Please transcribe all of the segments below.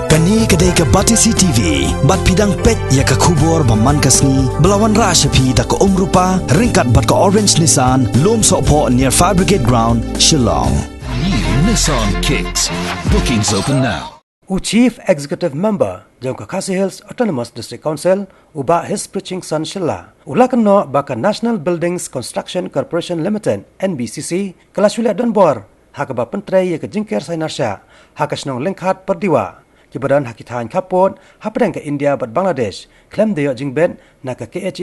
Kani kedai ke Batisi TV, bat pidang pet ya ke kubur baman kasni, belawan rasyapi da ke rupa, ringkat bat ke orange Nissan, lom sokpo near Fire Brigade Ground, Shillong. New Nissan Kicks. Bookings open now. Chief Executive Member Jingker Khadc Hills Autonomous District Council uba his preaching son Shyla ulakanno baka National Buildings Construction Corporation Limited Nbcc kelaswila Donbor hakaba Pyntrei ke Jingker Sainar hakasnong Lyngkhat Pyrdiwah kibadan hakitan kapot hapadang ke India bat Bangladesh Khlem deyo jingbet na ke Khadc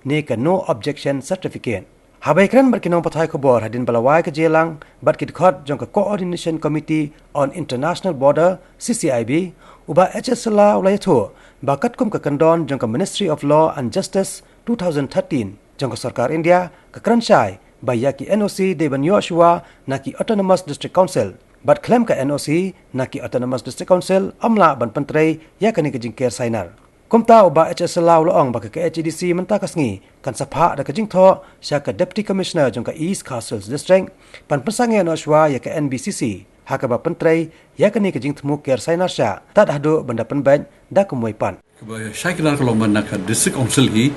ne ke no objection certificate. Habaikran berkinong patay kubor hadin balawai ke jelang bat kidkhot jong ke Coordination Committee on International Border CCIB uba HSLA ulayatho bakat kum ke kendon jong ke Ministry of Law and Justice 2013 jong ke Sarkar India ke Kranshai bayaki NOC de Yoshua naki Autonomous District Council bat Khlem ke NOC naki Autonomous District Council amla ban Pyntrei yakani ke Jingker Sainar. Kumta uba HSLA uloong baka ke HDC mentakas ngi kan sapha da ke jingtho sya ke Deputy Commissioner jong ke East Castles District pan pesange Noshwa ya ke NBCC hakaba Pyntrei yakani ke jingtmu ker Sainar sya tad hadu benda penban da kumoi pan. Shyla kalau mana ke District Council hi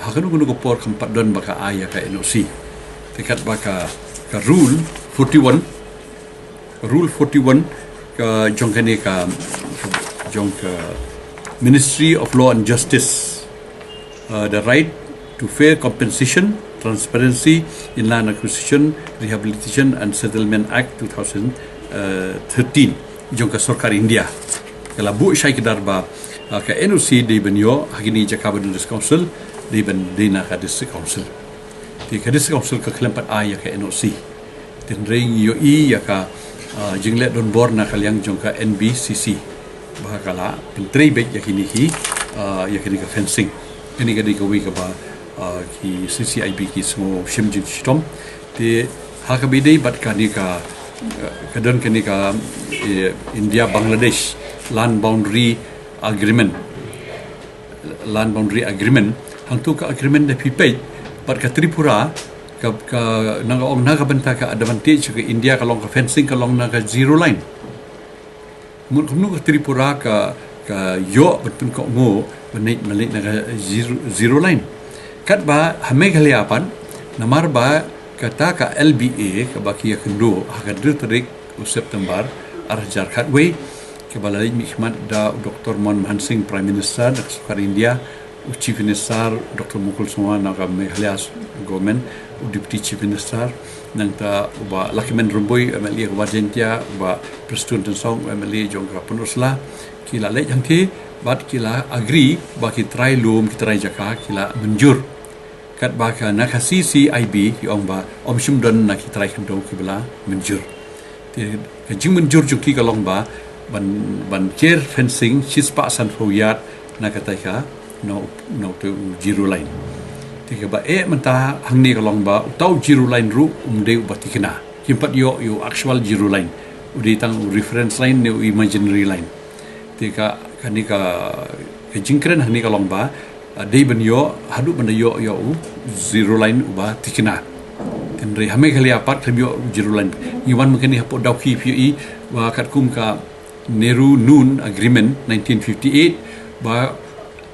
hakanu gunu ko por kampat don baka aya ke NOC tikat baka ke Rule 41 ke jong kani ka jong ke Ministry of Law and Justice, the right to fair compensation, transparency in land acquisition, rehabilitation and settlement act 2013 jongka Sarkar India kala bu syai kedar ba ka NOC di benyo hagini Jakarta District Council di ben dina ka District Council di ka District Council ka Khlem pat ya ka NOC tin ring yo ya ka jinglet Donbor na kalyang jongka NBCC bahakala Pyntrei bek yakini yakini ka fencing kini ka di ka wi ka ba ki CCIB ki smo shimjin stom te hakabidei bat kani ka kadon kini ka India Bangladesh land boundary agreement hangtu ka agreement da pipei bat ka Tripura ka nang naga benta ka advantage ka India kalong ka fencing kalong na ka zero line munu ke Tripura ka yo betul ko ngo menaik na zero line kat ba hame khaliapan namar ba kata ka LBA ka baki kendo hakadir tarik September arjar khatwe ke balai mikmat da Dr. Manmohan Singh Prime Minister da Sarkar India Chief Minister Dr. Mukul Sowa na ka Meghalaya government Deputy Chief Minister nang ta uba lakimen rumboy MLA Wajentia uba Preston Tensong MLA jongka Penusla kila lek yang ti bat kila agree baki try lum ki try jaka kila menjur kat baka nak CCIB ki ong ba om shimdon nak ki try kendo ki bala menjur ti ka jing menjur juki kalong ba ban care fencing chispa san foyat nak kata ka no to zero line tiga ba menta hangni kalong ba tau zero line ru umde batikina kimpat yo actual zero line udi tang reference line ne imaginary line tiga kani ka jingkren hangni kalong ba dei ben yo hadu benda yo zero line uba tikina tenri hame kali apat yo zero line iwan mungkin hapo dauki pi wa kat kum ka Nehru Noon Agreement 1958 ba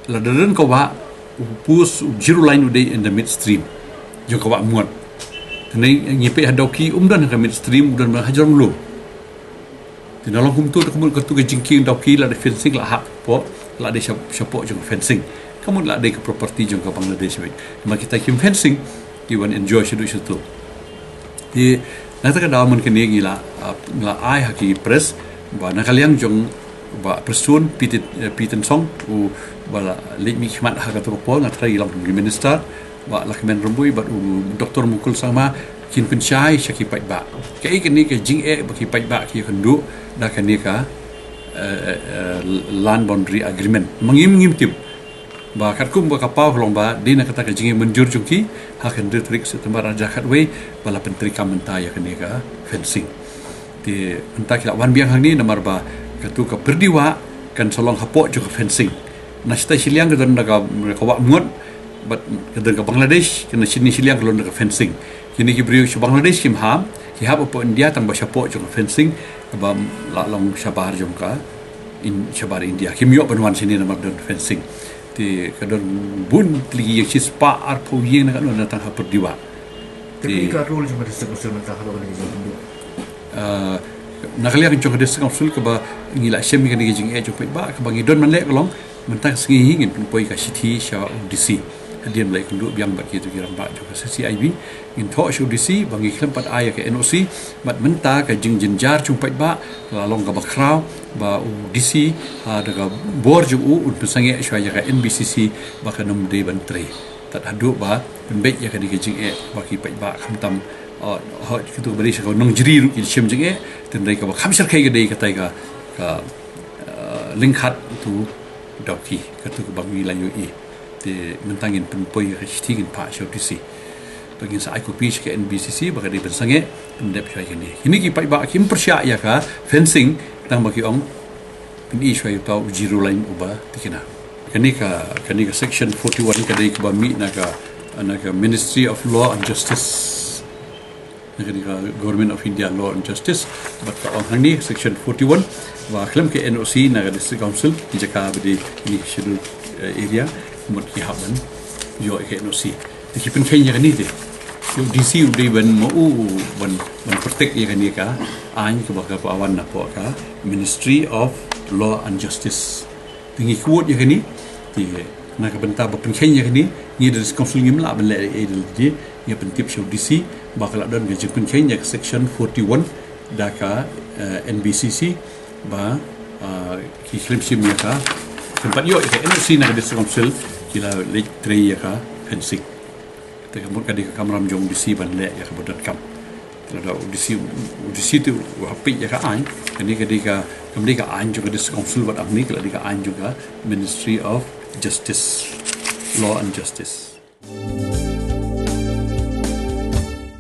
ladaran ko ba pus zero line uday in the midstream jo ka muat tenai nyipe hadauki umdan ka midstream umdan hajar lu tinalong kumtu kumul ka tu ke jingking dauki la fencing la hak po la de support jo fencing kamu la de property jo ka Bangladesh we ma kita kim fencing you want enjoy situ di nata ka daman ke ni la ai haki press ba nakaliang jong ba person piten song u bala lek mi khmat ha ka to po na trai lang minister ba lakmen rumbui ba Dr. Mukul sama kin kun chai shaki pai ba ke ni ke jing ba ki pai ba ki khandu da kan ni ka land boundary agreement mangim tip ba kat kum ba ka pau long ba dina kata ka jing menjur jungki ha kan trik September aja khatwe bala Pyntrei kamenta ya kan ni ka fencing ti entak la wan biang hang ni nomor ba katu ka Pyrdiwah kan solong hapok jo ka fencing nasta siliang kadon daga kawa muat but kadon ka Bangladesh kena sini siliang kadon daga fencing kini ki brio shi Bangladesh kim ha ki ha po India tambah syapo jo fencing ba la long syabar jom ka in Shabar India kim yo banwan sini nama don fencing ti kadon bun tli yang sis pa ar pho yeng na kan na tang ha Pyrdiwah tapi ka role cuma distribusi mentah kalau ni jadi nakaliya kan jong des council ka ba ngila shem kan ni jing e jong ba ka bangi don man le kolong mentang sengi hingin pun poi ka city sha DC hadian lai kundu biang ba ki tu kiram ba jong CIB in tho shu DC bangi Khlem pat aya ka NOC mat menta ka jing jinjar chung pai ba la long ka ba kraw ba DC ha da ka bor ju un pesange shwa ya ka NBCC ba ka nom de Pyntrei tat hadu ba penbek ya ka di jing e ba ki pai ba kham tam ho kitu bari sha ko nong jri ru ki shem jing e ten dai ka ba kham shar khai ga dei ka tai ka Lyngkhat tu doki ka tu bangi la yu e te mentangin penpoi ka stigin pa sha DC bagi sa aku pitch ke NBCC bagi di pensange pendep shwa ni ini ki pai ba kim persya ya ka fencing tang bagi ong pini shwa yu tau zero line uba tikina kani ka section 41 ka dei ka ba mi na ka Ministry of Law and Justice na ka Government of India Law and Justice but ka ong hang ni section 41 wa Khlem ke NOC na ka District Council ki jaka badi ni scheduled area mut ki haban yo ke NOC ki pen kenya kan ni de yo DC u de ban mo ban protect ya kan ni ka an ka ba ka awan na po ka Ministry of Law and Justice tingi kuot ya kan ni ti na ka benta ba pen kenya kan ni ni de council ngim la ban le e de ya pen tip show DC ba ka la don ge pen kenya section 41 da ka NBCC ba ki Khlem sim ya ka tempat yo ke NOC na ka council kila le trei ya ka fencing te kamut ka di kamram jong DC ban le ya ka bodat kam ada DC tu api ya ka an kani ka di ka kamdi ka an juga di council bat amni kala di ka an juga Ministry of Justice Law and Justice